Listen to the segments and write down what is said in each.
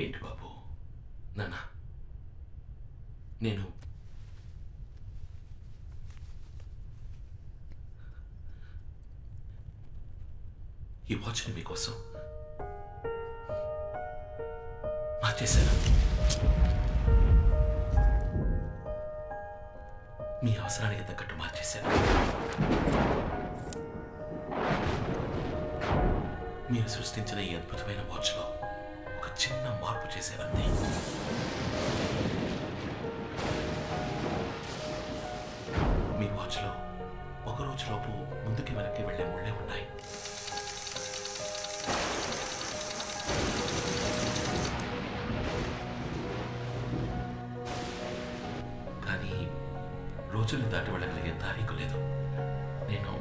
ఏంటి బాబు? నాన్న, నేను ఈ వాచ్ని మీకోసం మార్చేశాను. మీ అవసరానికి తగ్గట్టు మార్చేశాను. మీరు సృష్టించిన ఈ అద్భుతమైన వాచ్లో ఒక చిన్న మార్పు చేసేవంతే. మీ వాచ్లో ఒక రోజులోపు ముందుకి వెనక్కి వెళ్లే ముళ్ళే ఉన్నాయి. కానీ రోజుల్ని దాటి వెళ్ళగలిగే తారీఖు లేదు. నేను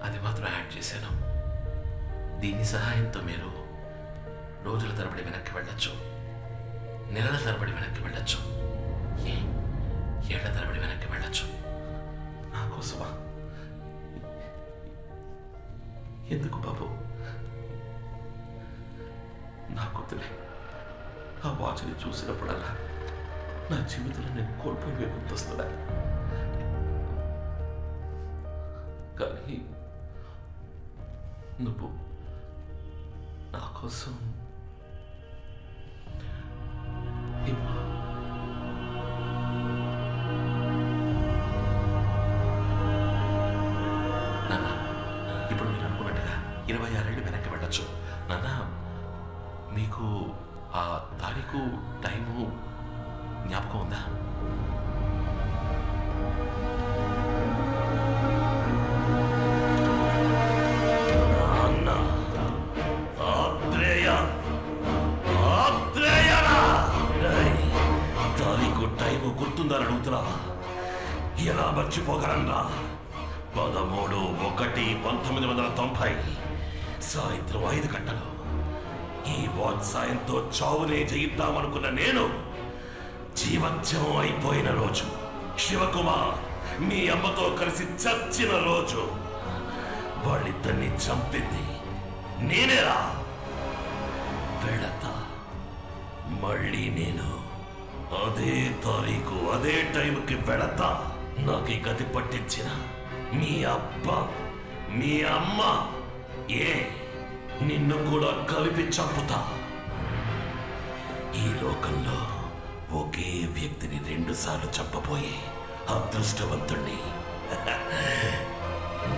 అది మాత్రం యాడ్ చేశాను. దీని సహాయంతో మీరు రోజుల తరబడి వెనక్కి వెళ్ళొచ్చు, నెలల తరబడి వెనక్కి వెళ్ళొచ్చు, ఏళ్ల తరబడి వెనక్కి వెళ్ళొచ్చు. నా కోసమా? ఎందుకు బాబు? నా కూతురే ఆ వాచ్ని చూసినప్పుడల్లా నా జీవితంలో నేను కోల్పోయి గుర్తొస్తున్నా. కానీ నువ్వు నా కోసం నాన్న, ఇప్పుడు మీరు అనుకున్నట్టుగా 26 ఏళ్ళు వెనక్కి వెళ్ళొచ్చు. నాన్న, మీకు ఆ తారీఖు టైము జ్ఞాపకం ఉందా? తారీఖు టైము గుర్తుందని అడుగుతున్నావా? ఎలా మర్చిపోగలన్నా? 13/1/1990 సాయంత్రం 5 గంటలు ఈ వాచ్ సాయంతో చావునే జయిద్దామనుకున్న నేను జీవత్యం అయిపోయిన రోజు, శివకుమార్ మీ అమ్మతో కలిసి చచ్చిన రోజు, వాళ్ళిద్దరిని చంపింది నేనేరా. వెళతా మళ్ళీ నేను అదే తారీఖు అదే టైంకి వెళతా. నాకు ఈ గతి పట్టించిన మీ అబ్బా మీ అమ్మ నిన్ను కూడా కలిపి చంపుతా. ఈ లోకంలో ఒకే వ్యక్తిని 2 సార్లు చంపబోయే అదృష్టవంతుణ్ణి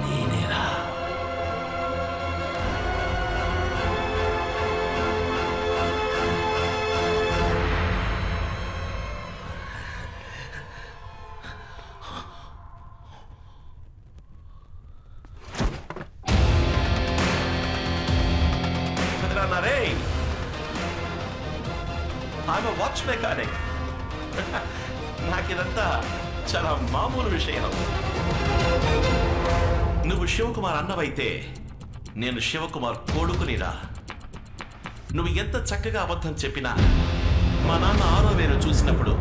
నేనేరా. I'm a watch mechanic. నాకిదంతా చాలా మామూలు విషయం. నువ్వు శివకుమార్ అన్నవైతే నేను శివకుమార్ కొడుకునిరా. నువ్వు ఎంత చక్కగా అబద్ధం చెప్పినా మా నాన్న 6వ వేలు చూసినప్పుడు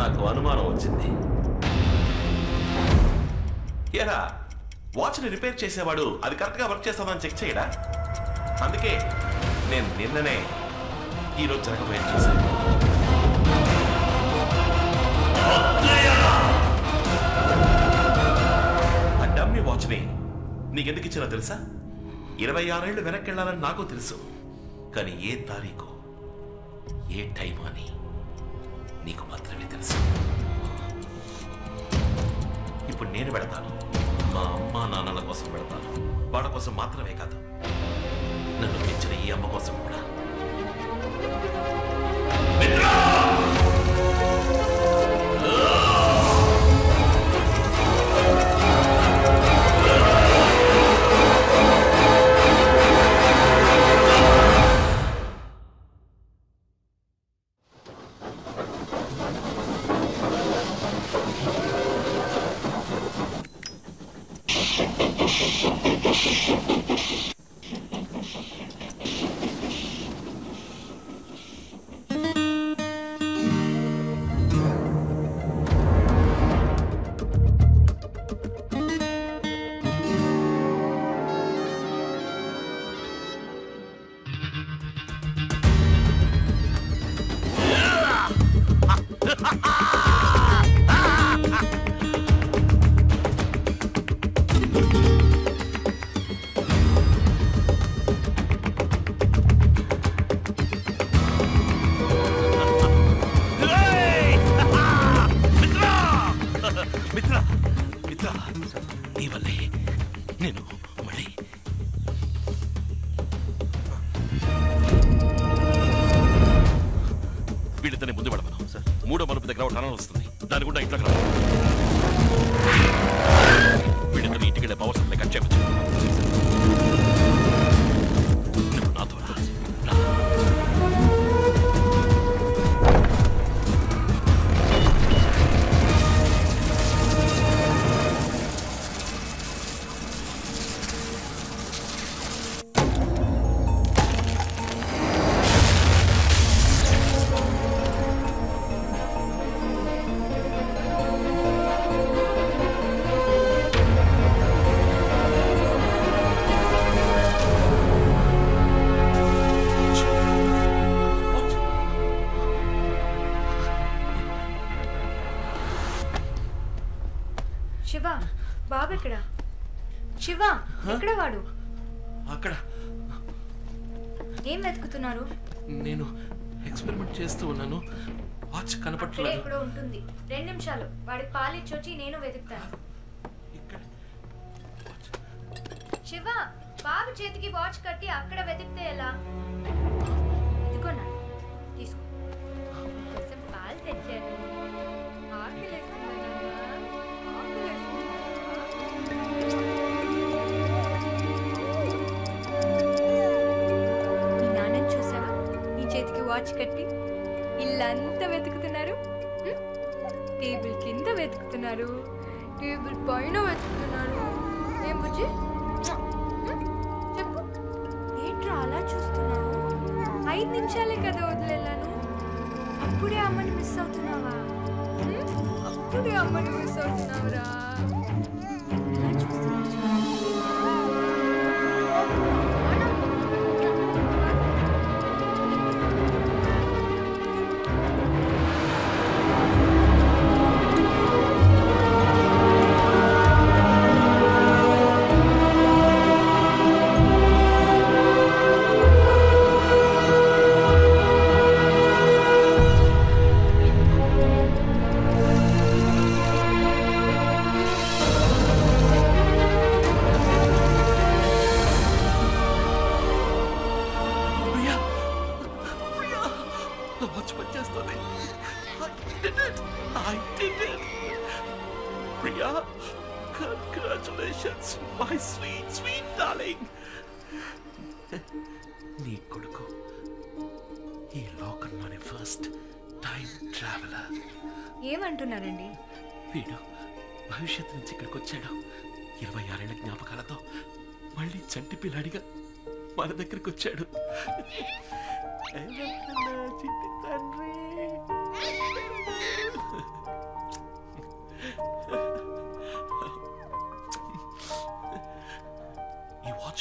నాకు అనుమానం వచ్చింది. ఏరా వాచ్ని రిపేర్ చేసేవాడు అది కరెక్ట్గా వర్క్ చేస్తామని చెక్ చేయడా? అందుకే నేను నిన్ననే ఈరోజు జరగబోయేది చూశాను. ఆ డమ్మీ వాచ్ని నీకెందుకు ఇచ్చినా తెలుసా? 26 ఏళ్ళు వెనక్కి వెళ్ళాలని నాకు తెలుసు, కానీ ఏ తారీఖు ఏ టైం అని నీకు మాత్రమే తెలుసు. ఇప్పుడు నేను పెడతాను, మా అమ్మా నాన్నల కోసం పెడతాను. వాళ్ళ కోసం మాత్రమే కాదు, నన్ను పెంచిన ఈ అమ్మ కోసం కూడా. వీళ్ళిద్దరిని ముందు పడమను. మూడో మలుపు దగ్గర టనల్ వస్తుంది, దాని కూడా ఇంట్లోకి రా. వీళ్ళిద్దరిని ఇంటికి వెళ్ళే పవర్ సప్లై కట్ చేయవచ్చు. నువ్వు నాతో రా. శివ, బాబు ఎక్కడ? శివ, ఎక్కడ వాడు? అక్కడ. ఏం వెతుకుతున్నారు? నేను ఎక్స్పెరిమెంట్ చేస్తూ ఉన్నాను, వాచ్ కనపడట్లేదు. ఎక్కడో ఉంటుంది. 2 నిమిషాలు, వాడికి పాలిచ్చొచ్చి నేను వెతుకుతాను. శివ, బాబు చేతికి వాచ్ కట్టి అక్కడ వెతికితే ఎలా? ఇదిగోనా, తీసుకో. కొంచెం పాలు తెచ్చాను. మీ నాన్నని చూసావా? నీ చేతికి వాచ్ కట్టి ఇల్లంతా వెతుకుతున్నారు. టేబుల్ కింద వెతుకుతున్నారు, టేబుల్ పైన వెతుకుతున్నారు. ఏం బుజ్జి, చెప్పు, ఏంట్రా అలా చూస్తున్నావు? 5 నిమిషాలే కదా వదిలేలాను, అప్పుడే అమ్మని మిస్ అవుతున్నావా? అప్పుడే అమ్మని మిస్ అవుతున్నావురా. ఎలా చూస్తున్నావు? Priya, congratulations, my sweet, sweet darling. నీ కొడుకు ఈ లోకంలోని ఫస్ట్ టైం ట్రావెలర్. ఏమంటున్నారండి? వీడు భవిష్యత్తు నుంచి ఇక్కడికి వచ్చాడు. 26 ఏళ్ల జ్ఞాపకాలతో మళ్ళీ చంటి పిల్లాడిగా మన దగ్గరికి వచ్చాడు. తండ్రి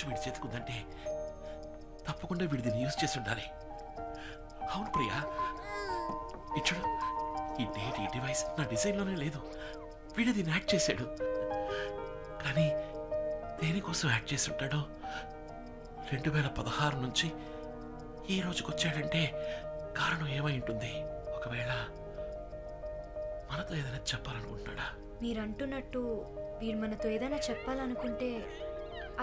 వాచ్ వీడి చేతుకుందంటే తప్పకుండా వీడి దీన్ని యూజ్ చేసి ఉండాలి. అవును ప్రియా, ఇచ్చుడు ఈ డేట్ ఈ డివైస్ నా డిజైన్లోనే లేదు. వీడు దీన్ని యాడ్ చేశాడు. కానీ దేనికోసం యాడ్ చేసి ఉంటాడో 2016 నుంచి ఈ రోజుకి వచ్చాడంటే కారణం ఏమై ఉంటుంది? ఒకవేళ మనతో ఏదైనా చెప్పాలనుకుంటున్నాడా? మీరంటున్నట్టు వీడు మనతో ఏదైనా చెప్పాలనుకుంటే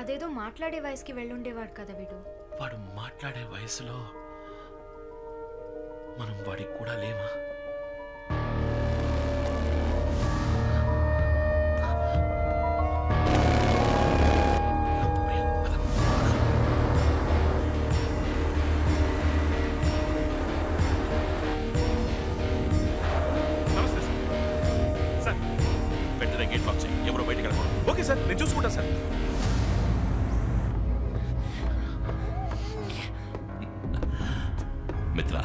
అదేదో మాట్లాడే వయసుకి వెళ్ళుండేవాడు కదా వీడు. వాడు మాట్లాడే వయసులో మనం వాడికి కూడా లేమా? ఓకే సార్, నేను చూసుకుంటా సార్. మిత్ర,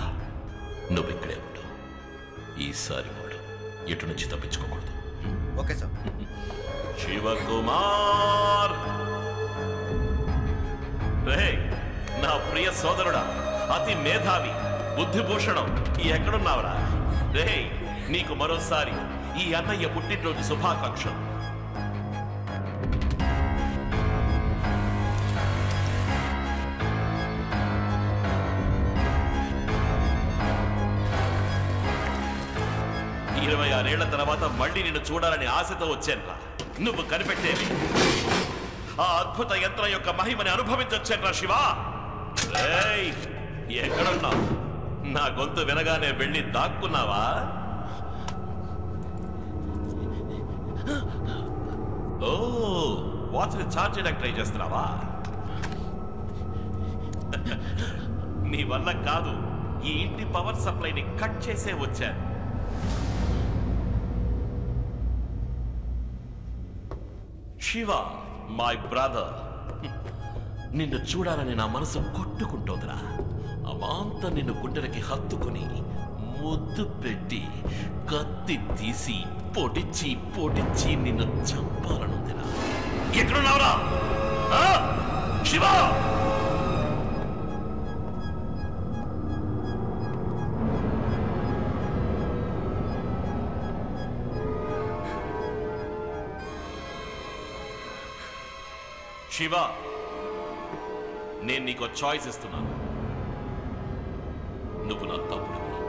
నువ్వు ఇక్కడే ఉండు. ఈసారి వాడు ఎటు నుంచి తప్పించుకోకూడదు. Okay sir. శివకుమార్, రే నా ప్రియ సోదరుడా, అతి మేధావి, బుద్ధిభూషణం, ఎక్కడున్నావురా? రే నీకు మరోసారి ఈ అన్నయ్య పుట్టినరోజు శుభాకాంక్షలు. ఇరవై 26 ఏళ్ల తర్వాత మళ్ళీ నిన్ను చూడాలని ఆశతో వచ్చానురా. నువ్వు కనిపెట్టేవి ఆ అద్భుత యంత్రం యొక్క మహిమని అనుభవించొచ్చానురా శివా. ఎక్కడున్నావు? నా గొంతు వినగానే వెళ్ళి దాక్కున్నావా? ఓ, వాచ్ని ఛార్జ్ చేయడానికి ట్రై చేస్తున్నావా? నీ వల్ల కాదు, ఈ ఇంటి పవర్ సప్లైని కట్ చేసే వచ్చాను. శివ, మై బ్రదర్, నిన్ను చూడాలని నా మనసు కొట్టుకుంటోందిరా. అమాంత నిన్ను గుండెలకి హత్తుకుని ముద్దు పెట్టి కత్తి తీసి పొడిచి పొడిచి నిన్ను చంపాలనుందిరా. ఎక్కడున్నావురా శివ? శివ, నేను నీకు చాయిస్ ఇస్తున్నాను. నువ్వు నా తమ్ముడివి,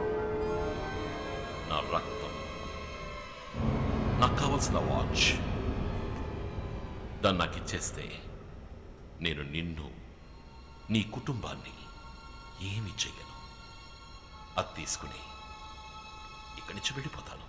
నా రక్తం, నాకు కావలసిన వాచ్. దాన్ని నాకు ఇచ్చేస్తే నేను నిన్ను, నీ కుటుంబాన్ని ఏమి చెయ్యను. అది తీసుకుని ఇక్కడి నుంచి వెళ్ళిపోతాను.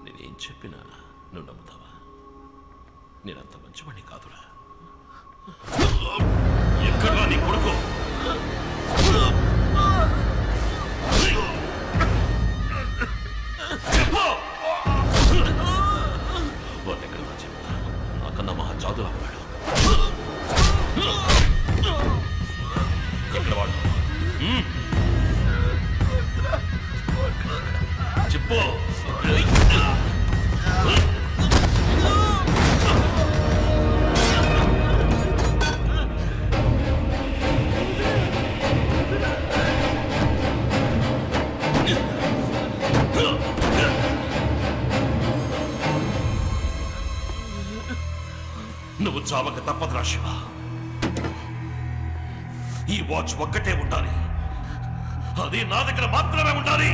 నేనేం చెప్పినా నువ్వు నమ్ముతావా? నేనంత మంచివాణ్ణి కాదురా. ఎక్కడా నీ కొడుకు? వాడెక్కడ చెప్తా? నాకన్నా మహా జాదులా ఉన్నాడు. ఎక్కడ వాడు? చెప్పు. నువ్వు చావక తప్పదురా శివ. ఈ వాచ్ ఒక్కటే ఉండాలి, అది నా దగ్గర మాత్రమే ఉండాలి.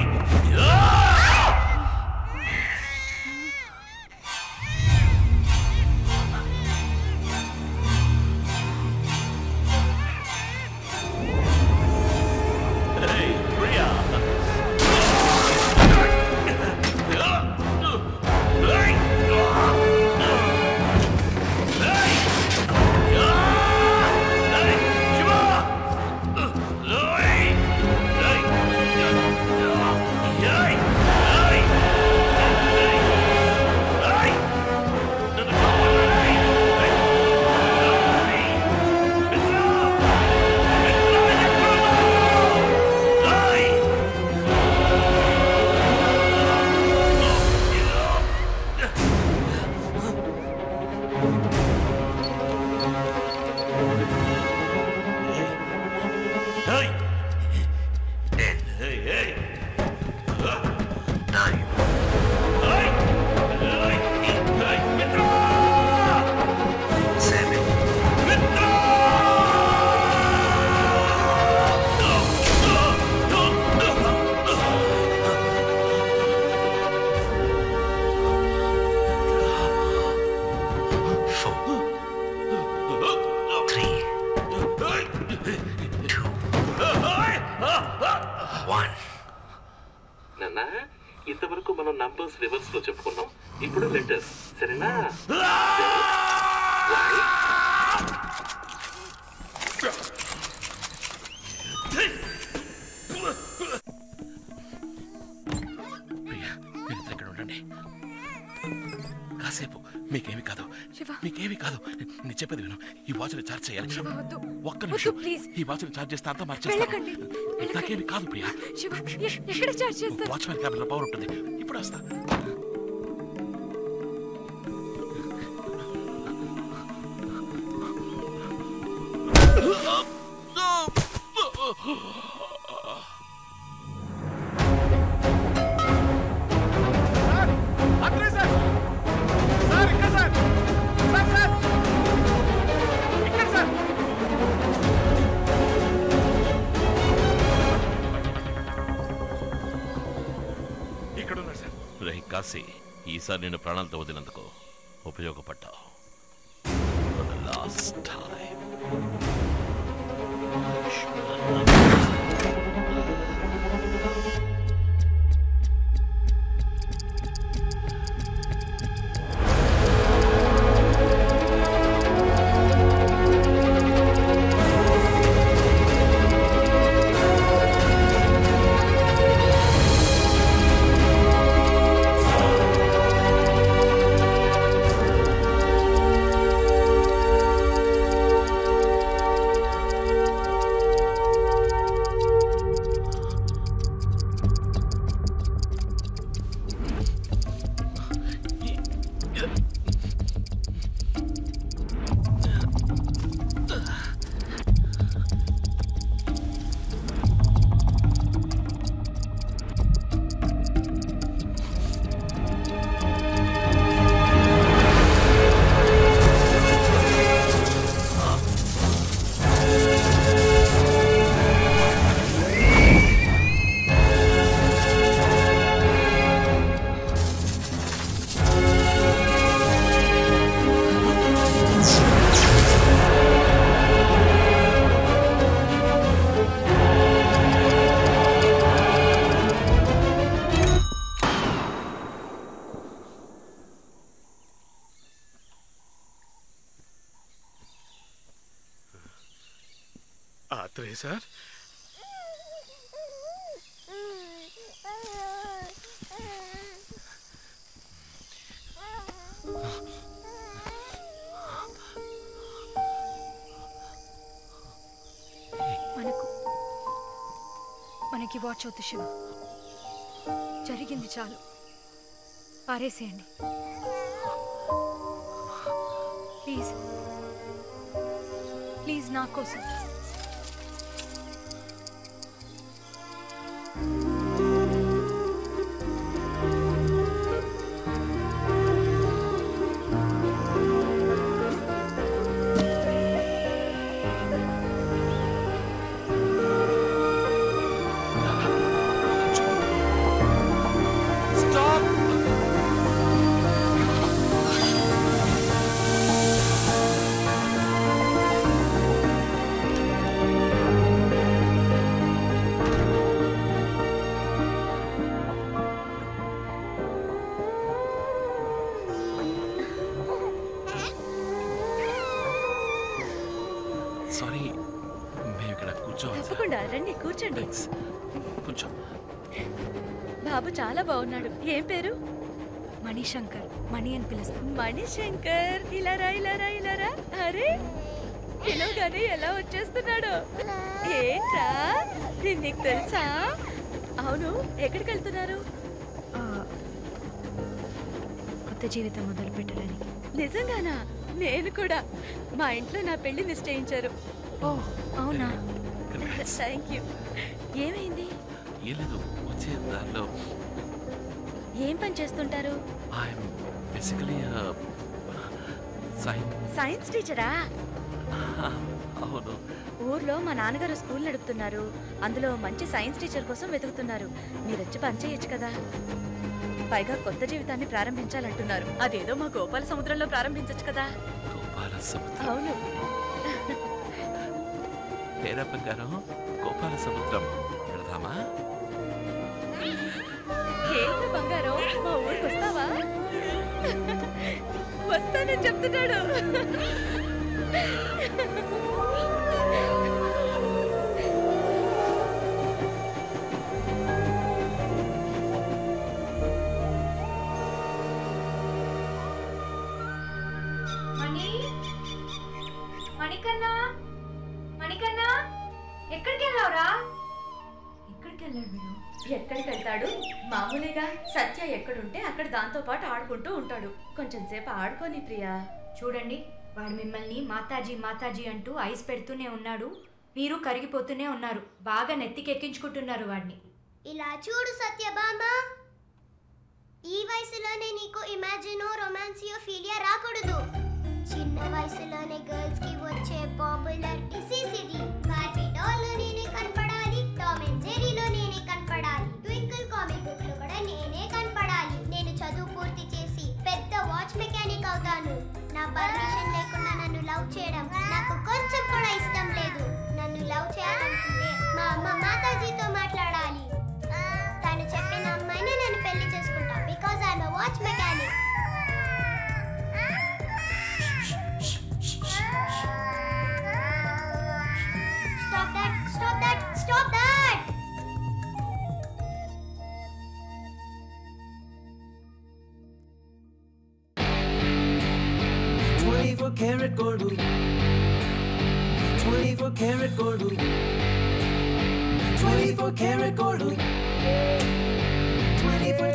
మనం నంబర్స్ రివర్స్ లో చెప్పుకున్నాం. ఇప్పుడు లెటర్స్, సరేనా? ఇక్కడ ఉండండి కాసేపు. మీకేమి కాదు, మీకేమి కాదు. నేను చెప్పేది విను. ఈ వాచ్ని ఛార్జ్ చేయాలి. ఒక్క నిమిషం. ఈ వాచ్ని ఛార్జ్ చేస్తే అంతా మార్చేస్తాను. నాకేమి కాదు ప్రియా. వాచ్మెన్ క్యాబిన్ లో పవర్ ఉంటుంది. ఇప్పుడు వస్తా. కాశీ, ఈసారి నేను ప్రాణాలతో వదిలినందుకు ఉపయోగపడ్డావు. For the last time. Sir, మనకి వాచ్ అవుతుంది శివ. జరిగింది చాలు, పారేసేయండి ప్లీజ్. ప్లీజ్ నా కోసం. సారీ, మేము ఇక్కడ కూర్చోవాలి. తప్పకుండా రండి, కూర్చోండి. కొంచెం. బాబు చాలా బాగున్నాడు. ఏం పేరు? మణిశంకర్. మణి అని పిలుస్తాం. మణిశంకర్, ఇలారా ఇలారా ఇలారా. అరే, పిలవగానే ఎలా వచ్చేస్తున్నాడు. ఏంట్రా, నీకు తెలుసా? అవును, ఎక్కడికి వెళ్తున్నారు? కొత్త జీవితం మొదలు పెట్టాలని. నిజంగానా? నేను కూడా. మా ఇంట్లో నా పెళ్లి నిశ్చయించారు. ఓ అవునా? Thank you. ఏమైంది? ఏం లేదు, వచ్చే దారిలో. ఏం పని చేస్తుంటారు? సైన్స్ టీచరా? అవును. ఊర్లో మా నాన్నగారు స్కూల్ నడుపుతున్నారు. అందులో మంచి సైన్స్ టీచర్ కోసం వెతుకుతున్నారు. మీరు వచ్చి పని చేయొచ్చు కదా. పైగా కొత్త జీవితాన్ని ప్రారంభించాలంటున్నారు. అదేదో మా గోపాల సముద్రంలో ప్రారంభించచ్చు కదా. గోపాల సముద్రం? అవును. పేర ప్రకారం గోపాల సముద్రం వెళదామా? ఏంటి బంగారం మా ఊరికి వస్తావా? వస్తానని చెప్తున్నాడు. మణికన్నా, మణికన్నా, ఎక్కడికి వెళ్ళావురా? ఎక్కడికి వెళ్ళాడు వీడు? ఎక్కడికి వెళ్తాడు? మామూలుగా సత్య ఎక్కడుంటే అక్కడ దాంతో పాటు ఆడుకుంటూ ఉంటాడు. కొంచెం సేపు ఆడుకోని ప్రియా. చూడండి, వాడు మిమ్మల్ని మాతాజీ మాతాజీ అంటూ ఐస్ పెడుతూనే ఉన్నాడు. మీరు కరిగిపోతూనే ఉన్నారు. బాగా నెత్తికెక్కించుకుంటున్నారు వాడిని. ఇలా చూడు సత్యభామ, ఈ వయసులోనే నీకు ఇమాజినో రొమాన్సియో ఫీలియా రాకూడదు. చిన్న వయసులోనే గర్ల్స్ కి వచ్చే పాపులర్ డిసీజ్ ఇది. బార్బీ డాల్ లో నేనే కనపడాలి, టామ్ అండ్ జెర్రీలో నేనే కనపడాలి, ట్వింకిల్ కామిక్ బుక్ లో కూడా నేనే కనపడాలి. నేను చదువు పూర్తి చేసి పెద్ద వాచ్ మెకానిక్ అవుతాను. నా పర్మిషన్ లేకుండా నన్ను లవ్ చేయడం నాకు కొంచెం కూడా ఇష్టం లేదు. నన్ను లవ్ చేయాలనుకుంటే మా అమ్మ మాతాజీతో మాట్లాడాలి. తను చెప్పిన అమ్మాయిని నేను పెళ్లి చేసుకుంటా. Because I'm a watch mechanic. Stop that! Stop that! Stop that! 24 karat gold. 24 karat gold. 24 karat gold. 24